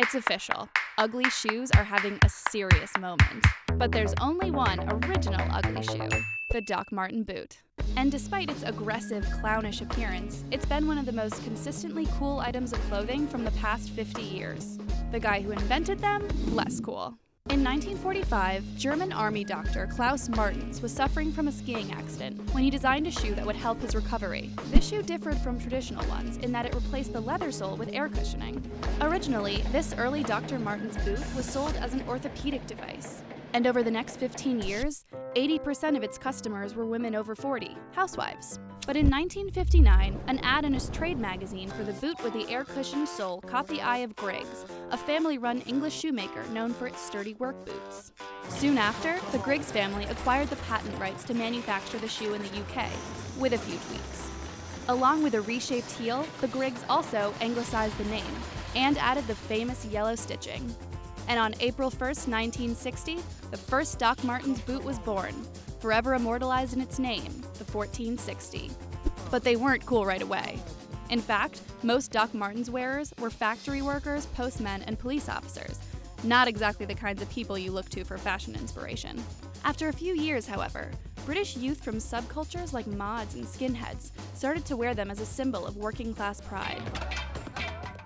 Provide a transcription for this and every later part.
It's official. Ugly shoes are having a serious moment. But there's only one original ugly shoe, the Doc Marten boot. And despite its aggressive, clownish appearance, it's been one of the most consistently cool items of clothing from the past 50 years. The guy who invented them, less cool. In 1945, German army doctor Klaus Martens was suffering from a skiing accident when he designed a shoe that would help his recovery. This shoe differed from traditional ones in that it replaced the leather sole with air cushioning. Originally, this early Dr. Martens boot was sold as an orthopedic device. And over the next 15 years, 80% of its customers were women over 40, housewives. But in 1959, an ad in a trade magazine for the boot with the air-cushioned sole caught the eye of Griggs, a family-run English shoemaker known for its sturdy work boots. Soon after, the Griggs family acquired the patent rights to manufacture the shoe in the UK, with a few tweaks. Along with a reshaped heel, the Griggs also anglicized the name and added the famous yellow stitching. And on April 1st, 1960, the first Doc Martens boot was born, forever immortalized in its name, the 1460. But they weren't cool right away. In fact, most Doc Martens wearers were factory workers, postmen, and police officers, not exactly the kinds of people you look to for fashion inspiration. After a few years, however, British youth from subcultures like mods and skinheads started to wear them as a symbol of working-class pride.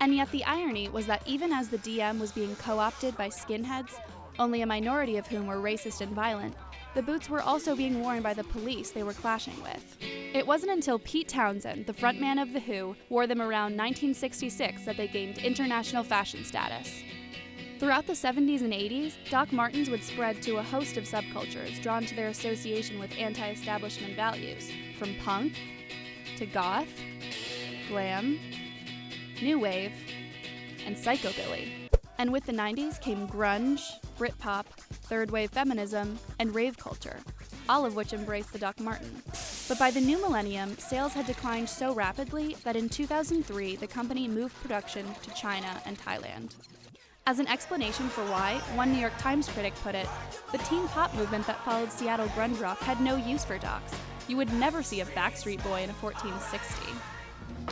And yet the irony was that even as the DM was being co-opted by skinheads, only a minority of whom were racist and violent, the boots were also being worn by the police they were clashing with. It wasn't until Pete Townsend, the frontman of The Who, wore them around 1966 that they gained international fashion status. Throughout the 70s and 80s, Doc Martens would spread to a host of subcultures drawn to their association with anti-establishment values, from punk to goth, glam, new wave, and psychobilly. And with the 90s came grunge, Britpop, third wave feminism, and rave culture, all of which embraced the Doc Marten. But by the new millennium, sales had declined so rapidly that in 2003, the company moved production to China and Thailand. As an explanation for why, one New York Times critic put it, "The teen pop movement that followed Seattle grunge rock had no use for Docs. You would never see a Backstreet Boy in a 1460.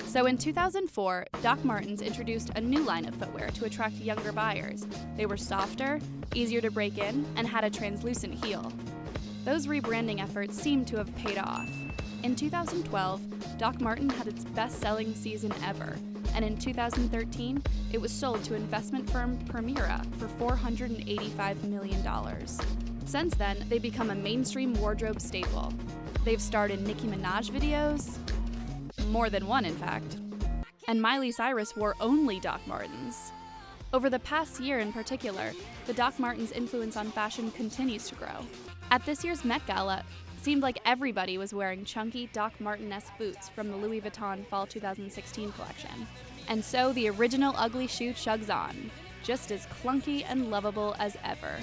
So in 2004, Doc Martens introduced a new line of footwear to attract younger buyers. They were softer, easier to break in, and had a translucent heel. Those rebranding efforts seemed to have paid off. In 2012, Doc Marten had its best-selling season ever, and in 2013, it was sold to investment firm Permira for $485 million. Since then, they've become a mainstream wardrobe staple. They've starred in Nicki Minaj videos, more than one in fact, and Miley Cyrus wore only Doc Martens. Over the past year in particular, the Doc Martens' influence on fashion continues to grow. At this year's Met Gala, it seemed like everybody was wearing chunky Doc Marten-esque boots from the Louis Vuitton Fall 2016 collection. And so the original ugly shoe chugs on, just as clunky and lovable as ever.